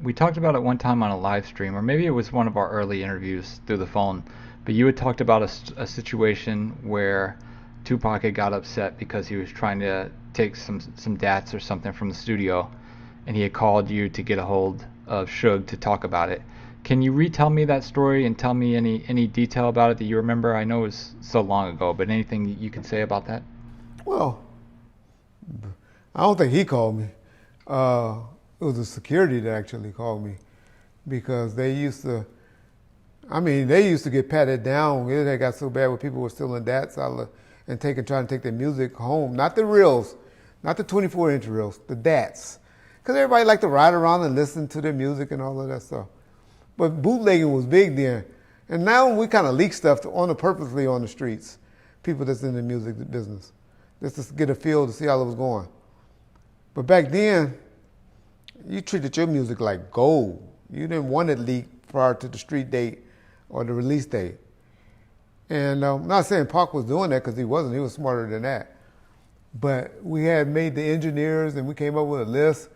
we talked about it one time on a live stream, or maybe it was one of our early interviews through the phone. But you had talked about a situation where Tupac had got upset because he was trying to take some dats or something from the studio, and he had called you to get a hold of Suge to talk about it. Can you retell me that story and tell me any detail about it that you remember? I know it was so long ago, but anything you can say about that? Well, I don't think he called me. It was the security that actually called me because they used to get patted down. It got so bad when people were stealing dats and trying to take their music home. Not the reels, not the 24-inch reels, the dats. Because everybody liked to ride around and listen to their music and all of that stuff. But bootlegging was big then. And now we kind of leak stuff purposely on the streets, people that's in the music business, just to get a feel to see how it was going. But back then, you treated your music like gold. You didn't want it leaked prior to the street date or the release date. And I'm not saying Pac was doing that because he wasn't. He was smarter than that. But we had made the engineers and we came up with a list.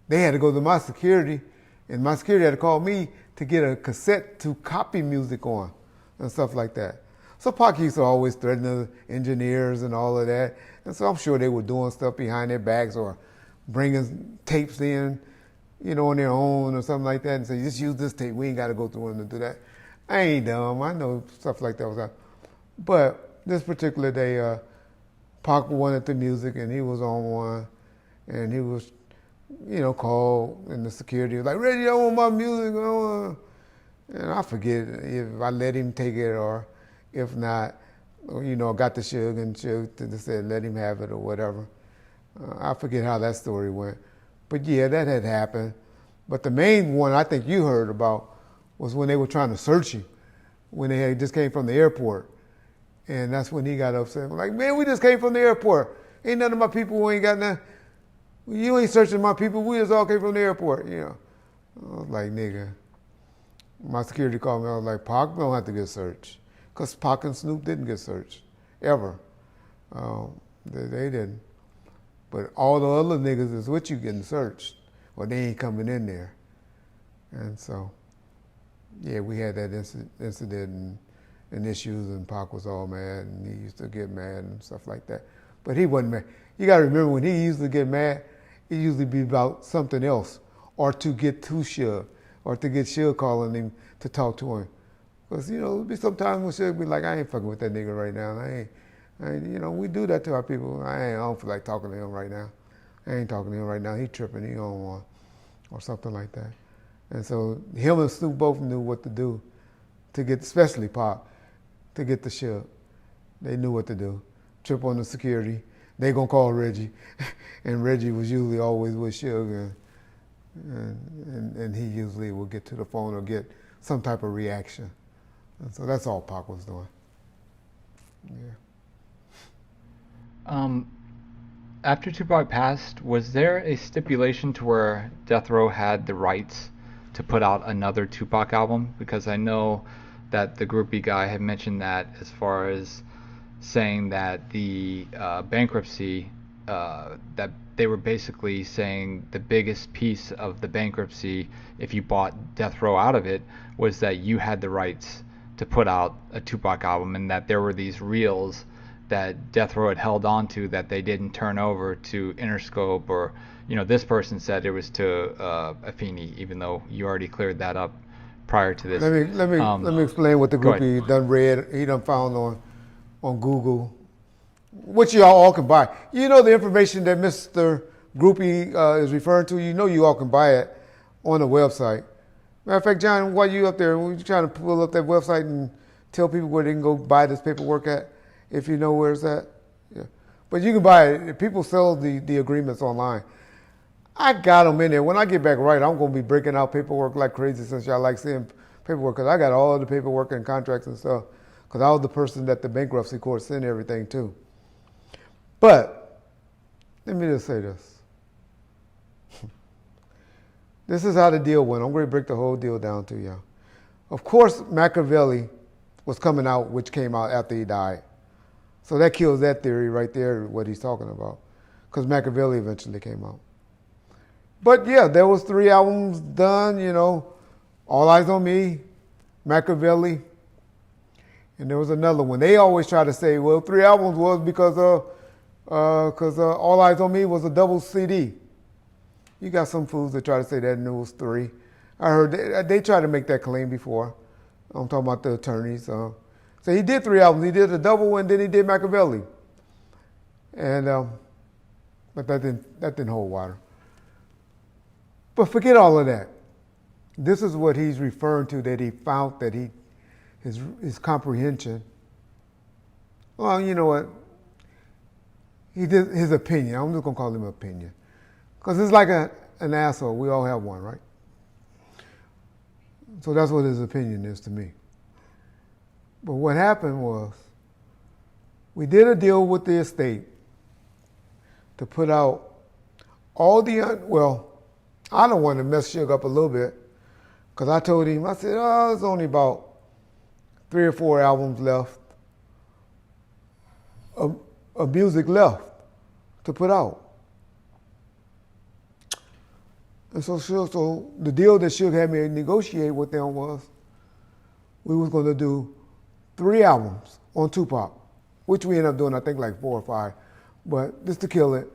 They had to go to my security, and my security had to call me to get a cassette to copy music on and stuff like that. So Pac used to always threaten the engineers and all of that. And so I'm sure they were doing stuff behind their backs or bringing tapes in, on their own or something like that and say, just use this tape. We ain't got to go through them to do that. I ain't dumb. I know stuff like that was out. But this particular day, Pac wanted the music and he was on one and he was, called and the security was like, Reggie, I want my music. And I forget if I let him take it or if not, got the Suge and Suge said let him have it or whatever. I forget how that story went. But yeah, that had happened. But the main one I think you heard about was when they were trying to search him, when they had just came from the airport. And that's when he got upset. Like, man, we just came from the airport. Ain't none of my people who ain't got nothing. You ain't searching my people. We just all came from the airport, I was like, nigga. My security called me. I was like, Pac don't have to get searched. Because Pac and Snoop didn't get searched, ever. They didn't. But all the other niggas is with you getting searched. Well, they ain't coming in there. And so, yeah, we had that incident and issues, and Pac was all mad, and he used to get mad and stuff like that. But he wasn't mad. You got to remember, when he used to get mad, it usually be about something else, or to get to Suge, or to get Suge calling him to talk to him. Because, there'd be sometimes when Suge be like, I ain't fucking with that nigga right now. We do that to our people. I don't feel like talking to him right now. I ain't talking to him right now. He tripping. He on one, or something like that. And so him and Snoop both knew what to do to get, especially Pac, to get the Suge. They knew what to do. Trip on the security. They gonna call Reggie, and Reggie was usually always with Suge, and he usually will get to the phone or get some type of reaction. And so that's all Pac was doing. Yeah. After Tupac passed, was there a stipulation to where Death Row had the rights to put out another Tupac album? Because I know that the groupie guy had mentioned that as far as saying that the bankruptcy, that they were basically saying the biggest piece of the bankruptcy, if you bought Death Row out of it, was that you had the rights to put out a Tupac album, and that there were these reels that Death Row had held on to that they didn't turn over to Interscope, or this person said it was to Afeni, even though you already cleared that up prior to this. Let me explain what the groupie done read. He done found on Google, which y'all all can buy. The information that Mr. Groupie is referring to. You all can buy it on the website. Matter of fact, John, while you up there, were you trying to pull up that website and tell people where they can go buy this paperwork at? If you know where it's at. Yeah. But you can buy it. People sell the agreements online. I got them in there. When I get back right, I'm going to be breaking out paperwork like crazy, since y'all like seeing paperwork, because I got all the paperwork and contracts and stuff, because I was the person that the bankruptcy court sent everything to. But let me just say this. This is how the deal went. I'm going to break the whole deal down to y'all. Of course, Machiavelli was coming out, which came out after he died. So that kills that theory right there, what he's talking about, because Machiavelli eventually came out. But yeah, there was 3 albums done, All Eyes on Me, Machiavelli, and there was another one. They always try to say, well, 3 albums was because All Eyes on Me was a double CD. You got some fools that try to say that and it was 3. I heard they tried to make that claim before. I'm talking about the attorneys. So he did 3 albums. He did a double one, then he did Machiavelli. And but that didn't hold water. But forget all of that. This is what he's referring to, that he found that his comprehension. Well, you know what? He did his opinion. I'm just gonna call him opinion, because it's like an asshole. We all have one, right? So that's what his opinion is to me. But what happened was, we did a deal with the estate to put out all I don't want to mess Suge up a little bit, because I told him, I said, there's only about 3 or 4 albums left of music left to put out. And so the deal that Suge had me negotiate with them was, we was going to do 3 albums on Tupac, which we ended up doing, I think, like 4 or 5. But just to kill it,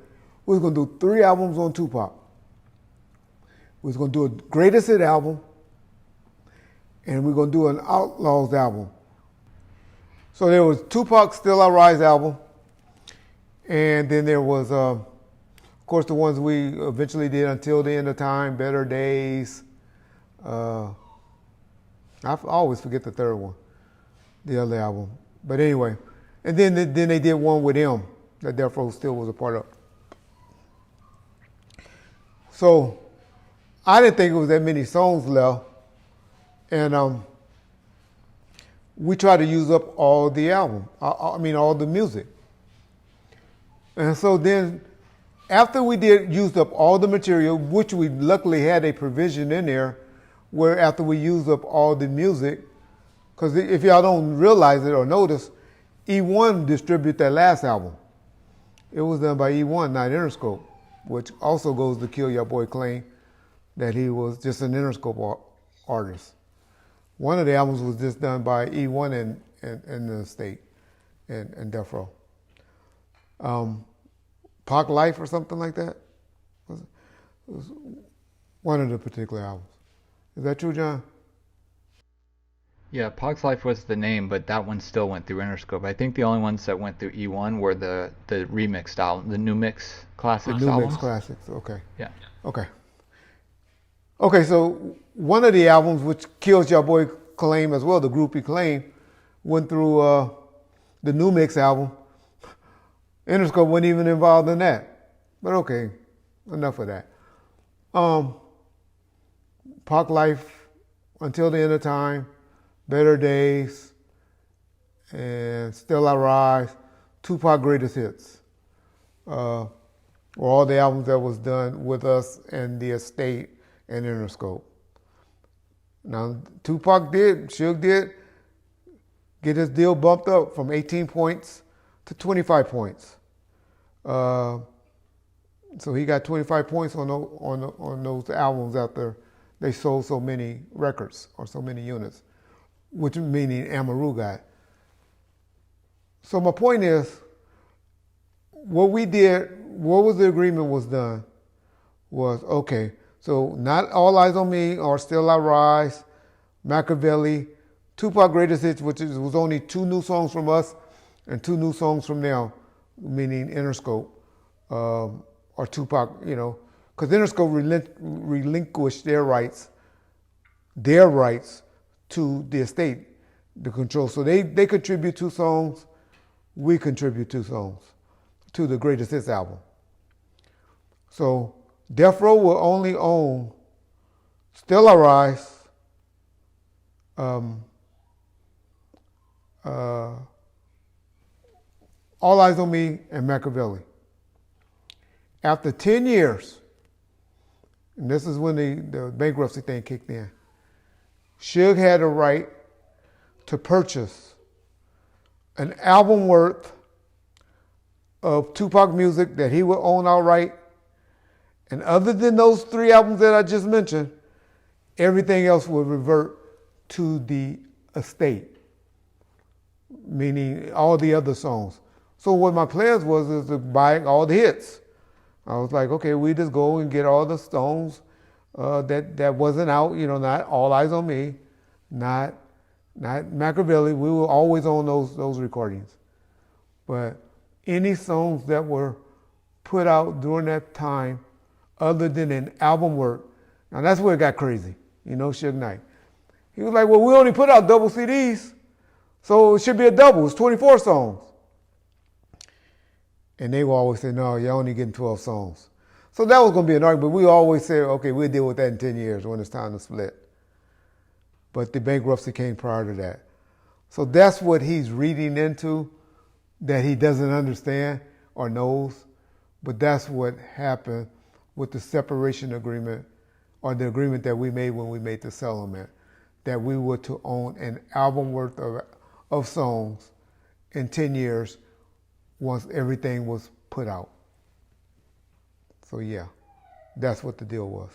we was going to do 3 albums on Tupac. We was going to do a greatest hit album, and we're going to do an Outlaws album. So there was Tupac Still I Rise album, and then there was, of course, the ones we eventually did Until the End of Time, Better Days. I always forget the third one, the other album. But anyway, and then they did one with him that Death Row still was a part of. So I didn't think it was that many songs left, and we tried to use up all the album. All the music. And so then, after we used up all the material, which we luckily had a provision in there, where after we used up all the music, because if y'all don't realize it or notice, E1 distributed that last album. It was done by E1, not Interscope, which also goes to kill your boy claim that he was just an Interscope artist. One of the albums was just done by E1 and the State and Death Row. Park Life or something like that. It was one of the particular albums. Is that true, John? Yeah, Pog's Life was the name, but that one still went through Interscope. I think the only ones that went through E1 were the remixed album, the New Mix Classics The New albums. Mix Classics, okay. Yeah. Okay, so one of the albums, which kills your boy claim as well, the groupie claim, went through the New Mix album. Interscope wasn't even involved in that. But okay, enough of that. Park Life, Until the End of Time, Better Days, and Still I Rise, Tupac Greatest Hits. Were all the albums that was done with us and the estate and Interscope. Now, Suge did get his deal bumped up from 18 points to 25 points. So he got 25 points on those albums after they sold so many records or so many units, which meaning Amaru got. So my point is, what we did, what was the agreement was done, was, okay, so not All Eyes on Me or Still I Rise, Machiavelli, Tupac Greatest Hits, which was only 2 new songs from us and 2 new songs from them, meaning Interscope, or Tupac, because Interscope relinquished their rights to the estate, the control. So they contribute 2 songs, we contribute 2 songs to the Greatest Hits album. So Death Row will only own Still I Rise, All Eyes on Me, and Machiavelli. After 10 years, and this is when the bankruptcy thing kicked in, Suge had a right to purchase an album worth of Tupac music that he would own outright, And other than those 3 albums that I just mentioned, everything else would revert to the estate, meaning all the other songs. So what my plans was is to buy all the hits. I was like, okay, we just go and get all the Stones that wasn't out, not All Eyes on Me, not Machiavelli. We were always on those recordings. But any songs that were put out during that time other than in album work, now that's where it got crazy, Suge Knight. He was like, well, we only put out double CDs, so it should be a double. It's 24 songs. And they would always say, no, you're only getting 12 songs. So that was going to be an argument. We always said, okay, we'll deal with that in 10 years when it's time to split. But the bankruptcy came prior to that. So that's what he's reading into that he doesn't understand or knows. But that's what happened with the separation agreement or the agreement that we made when we made the settlement, that we were to own an album worth of songs in 10 years once everything was put out. So yeah, that's what the deal was.